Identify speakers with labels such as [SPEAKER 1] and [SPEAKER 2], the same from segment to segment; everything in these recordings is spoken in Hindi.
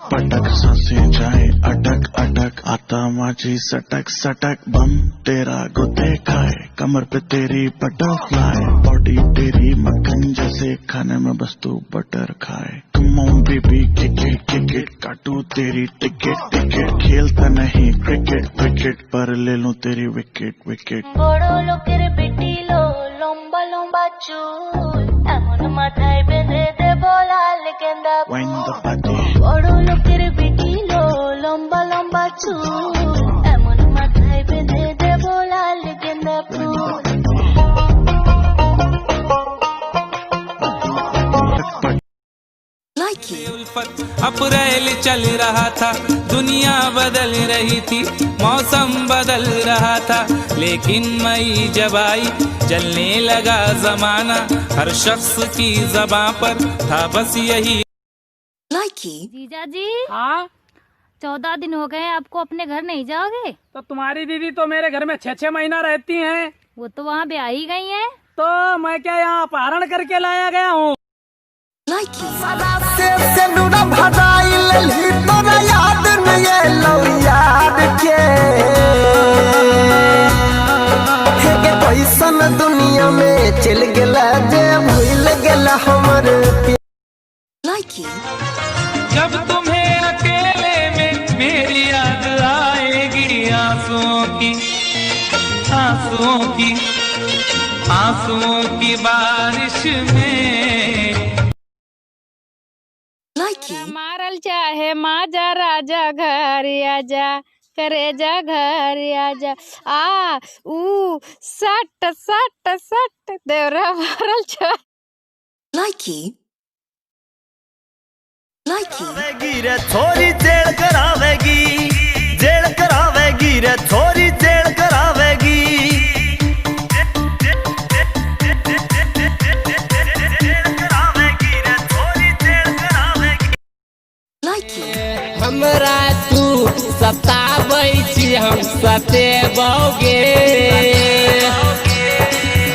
[SPEAKER 1] पटक सांसें जाए अटक अटक, आता माझी सटक सटक, बम तेरा गुते खाए, कमर पे तेरी बटरफ्लाई, बॉडी तेरी मक्खन जैसे, खाने में बस तू बटर खाए। Come on baby kick it, काटू तेरी टिकट टिकट, खेलता नहीं क्रिकेट विकेट, पर ले लूं तेरी विकेट विकेट।
[SPEAKER 2] बड़ो लोकेर बेटी लो लंबा लंबा चूल, एमन माथाय बेঁধে দেব লাল গেঁদা ফুল। বড় লোকের বেটি লো লম্বা লম্বা চুল, এমন মাথায় বেঁধে দেব লাল গেঁদা ফুল।
[SPEAKER 3] अप्रैल चल रहा था, दुनिया बदल रही थी, मौसम बदल रहा था, लेकिन मई जब आई चलने लगा जमाना, हर शख्स की ज़बां पर था बस यही।
[SPEAKER 4] जीजा जी,
[SPEAKER 5] हाँ
[SPEAKER 4] 14 दिन हो गए, आपको अपने घर नहीं जाओगे?
[SPEAKER 5] तो तुम्हारी दीदी तो मेरे घर में 6-6 महीना रहती हैं।
[SPEAKER 4] वो तो वहाँ ब्याह ही गई हैं।
[SPEAKER 5] तो मैं क्या यहाँ अपहरण करके लाया गया हूँ?
[SPEAKER 6] दुनिया में चल गला जे भूल गला हमर।
[SPEAKER 3] जब तुम्हें अकेले में मेरी याद आएगी, आंसुओं की आंसुओं की आंसुओं की बारिश में।
[SPEAKER 4] मारल चाहे माजा राजा घर आजा, करे जा घर आजा, आ ऊ सट सट सट देवरा मारल चाहे।
[SPEAKER 6] रे छोरी जेल करावेगी, जेल करावेगी रे छोरी जेल करावेगी।
[SPEAKER 7] हमरा तू सताबै छी, हम सतेबोगे,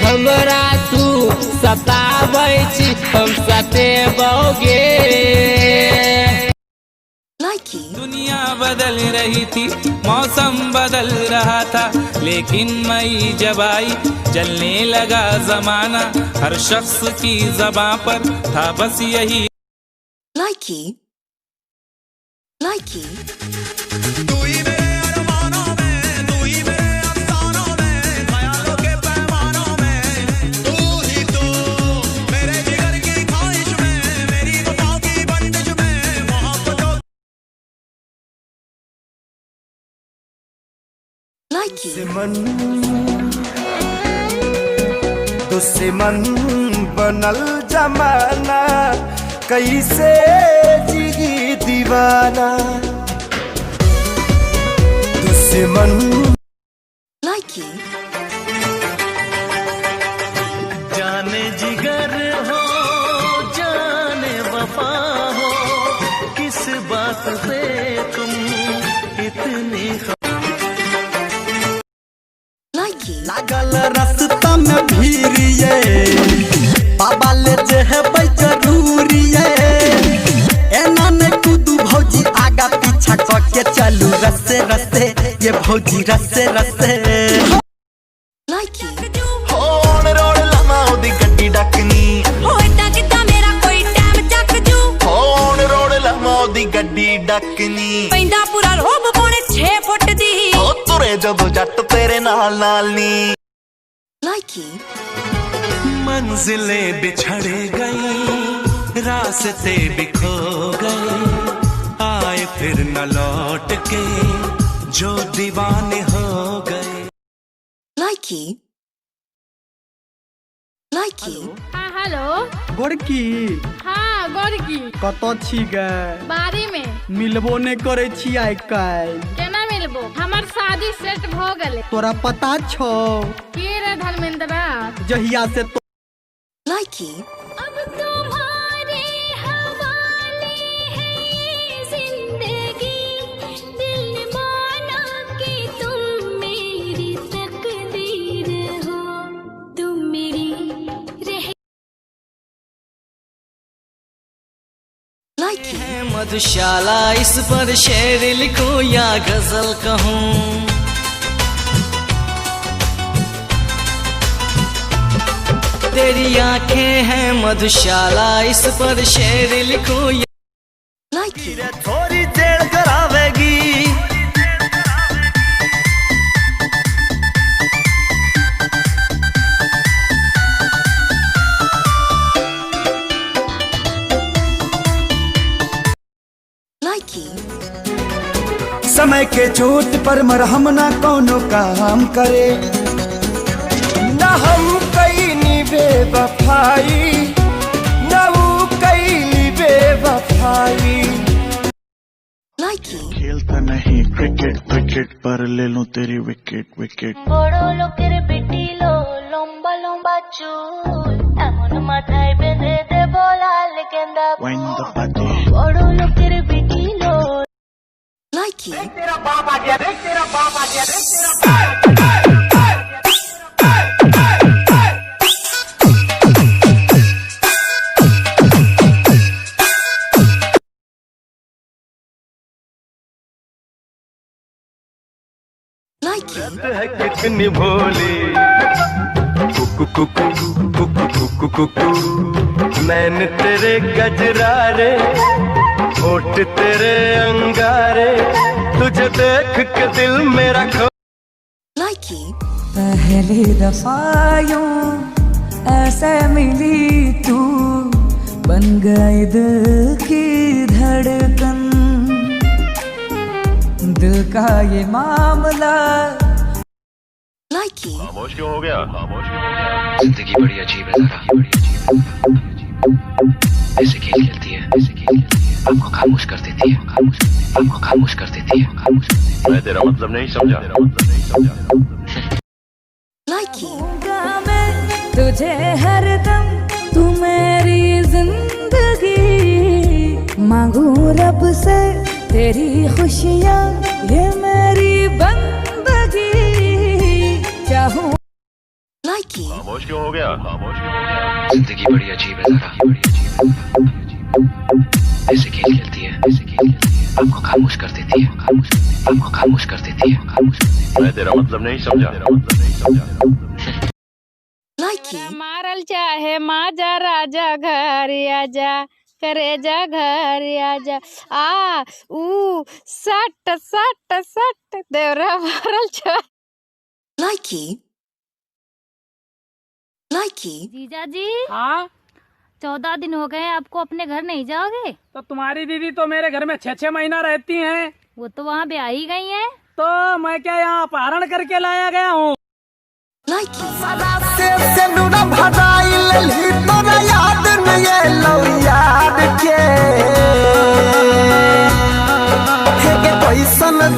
[SPEAKER 7] हमरा तू सताबै छी, हम सतेबोगे।
[SPEAKER 3] दुनिया बदल रही थी, मौसम बदल रहा था, लेकिन मई जब आई चलने लगा जमाना, हर शख्स की ज़बां पर था बस यही।
[SPEAKER 6] तू ही मेरे अरमानों में, तू ही मेरे अफसानों में, ख्यालों के पैमानों में, तू ही तो मेरे जिगर की ख्वाहिश में, मेरी वफा की बंदिश में, मोहब्बतों। दुश्मन बनल जमाना, कैसे जिगी दीवाना। दुश्मन जाने जिगर हो, जाने वफा हो, किस बात से तुम इतनी लागल रास्ता में भीड़िए, बाबा ले जे है जरूरिए, एना ने कूदू भौजी आगा पीछा करके चलू रस्ते रस्ते, ये भौजी रस्ते रस्ते। होन रोड लमा ओदी गड्डी डकनी,
[SPEAKER 2] होए डकदा मेरा कोई टाइम चक जू,
[SPEAKER 6] होन रोड लमा ओदी गड्डी डकनी,
[SPEAKER 2] पैंदा पूरा रोब पौने 6 फुट दी,
[SPEAKER 6] ओ तुरे जदों जट तेरे नाल नाल नी।
[SPEAKER 3] मंजिलें बिछड़ गई, रास्ते बिखो गए, आए फिर न लौट के जो दीवाने हो गए।
[SPEAKER 4] हाँ हेलो,
[SPEAKER 5] गोरकी
[SPEAKER 4] हाँ गोरकी,
[SPEAKER 5] कत छी गे?
[SPEAKER 4] बारी में
[SPEAKER 5] मिलबो नहीं करे छी आइ काल्हि।
[SPEAKER 4] केना मिलबो? हमर शादी सेट भ गेले।
[SPEAKER 5] तोरा पता छौ?
[SPEAKER 4] की रे धर्मेंद्रा,
[SPEAKER 5] जहिया से तो
[SPEAKER 2] अब तुम्हारे हवाले है ये जिंदगी, दिल माना कि तुम मेरी तकदीर हो, तुम मेरी रह।
[SPEAKER 8] मधुशाला, इस पर शेर लिखूं या गजल कहूं। तेरी आंखें हैं मधुशाला, इस पर शेर लिखूं या थोड़ी जेल करावेगी।
[SPEAKER 9] समय के चोट पर मरहम ना कोनो काम करे, ना हम कई नी बेवफाई, ना वो कई नी बेवफाई।
[SPEAKER 1] खेलता नहीं क्रिकेट क्रिकेट पर ले लूं तेरी विकेट विकेट।
[SPEAKER 2] বড় লোকের পিটিলো লম্বা লম্বা চুল, এমন মাথায় বেঁধে দেব লাল গেন্দা
[SPEAKER 1] Wind the party।
[SPEAKER 2] বড় লোকের পিটিলো
[SPEAKER 9] तेरा बाप आ गया, देख तेरा बाप आ गया, देख तेरा बाप।
[SPEAKER 10] है कितनी भोली कुकु कुकु कुकु कुकु कुकु, मैंने तेरे गजरारे होठ तेरे अंगारे, तुझे देख के दिल मेरा खो।
[SPEAKER 11] पहली दफा यूं ऐसे मिली तू, बन गई दिल की धड़कन, दिल का ये मामला।
[SPEAKER 10] खामोश क्यों हो गया, खामोश क्यों हो गया?
[SPEAKER 12] जिंदगी बड़ी अजीब है जरा, ऐसे खेल खेलती है, ऐसे खेल खेलती है, आपको खामोश कर देती है, आपको खामोश कर देती है, खामोश कर देती है।
[SPEAKER 10] मैं तेरा मतलब नहीं समझा, तेरा मतलब नहीं समझा।
[SPEAKER 11] मैं तुझे हरदम, तू मेरी जिंदगी, मांगू रब से तेरी खुशियाँ, ये मेरी बंदगी, चाहूँ।
[SPEAKER 10] खामोश क्यों हो गया, खामोश क्यों हो गया?
[SPEAKER 12] जिंदगी बड़ी अजीब है जरा, बड़ी अजीब, ऐसे खेल खेलती है, ऐसे खेल खेलती है, आपको खामोश कर देती है, आपको खामोश कर देती है, खामोश कर देती है।
[SPEAKER 10] मैं तेरा मतलब नहीं समझा, तेरा मतलब नहीं समझा।
[SPEAKER 4] मारल चाहे माजा राजा घर आजा, करे जा घर आजा, आ ऊ सट सट सट देवरा मारल चाहे।
[SPEAKER 13] जीजा जी,
[SPEAKER 14] हाँ
[SPEAKER 13] 14 दिन हो गए, आपको अपने घर नहीं जाओगे?
[SPEAKER 14] तो तुम्हारी दीदी तो मेरे घर में 6-6 महीना रहती हैं।
[SPEAKER 13] वो तो वहाँ ब्याह ही गई हैं।
[SPEAKER 14] तो मैं क्या यहाँ अपहरण करके लाया गया हूँ?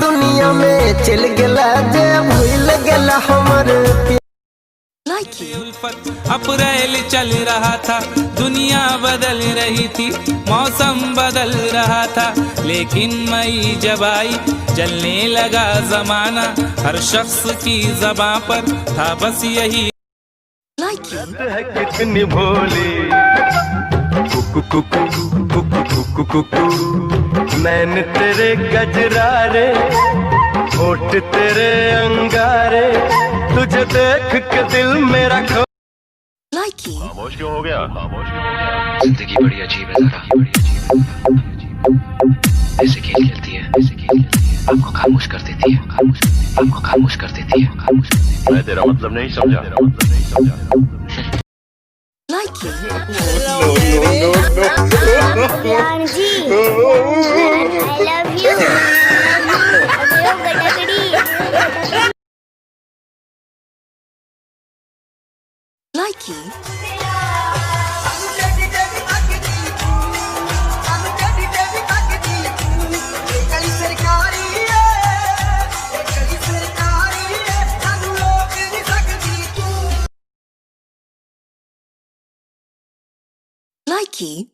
[SPEAKER 6] दुनिया में चल गला जे भूल गला हमर
[SPEAKER 3] अप्रैल चल रहा था, दुनिया बदल रही थी, मौसम बदल रहा था, लेकिन मई जब आई चलने लगा जमाना, हर शख्स की ज़बां पर था बस यही।
[SPEAKER 10] है कितनी भोली कुकु कुकु कुकु कुकु कुकु, मैंने तेरे गजरारे होठ तेरे अंगारे, तुझे देख के दिल मेरा खो। खामोश क्यों हो गया, खामोश क्यों हो गया?
[SPEAKER 12] जिंदगी बड़ी अजीब है जरा, बड़ी अजीब, ऐसे खेल खेलती है, ऐसे खेल खेलती है, आपको खामोश कर देती है, आपको खामोश कर देती है, खामोश कर देती है।
[SPEAKER 10] मैं तेरा मतलब नहीं समझा, तेरा मतलब नहीं समझा।
[SPEAKER 2] प्यार जी, I love you।
[SPEAKER 6] Nike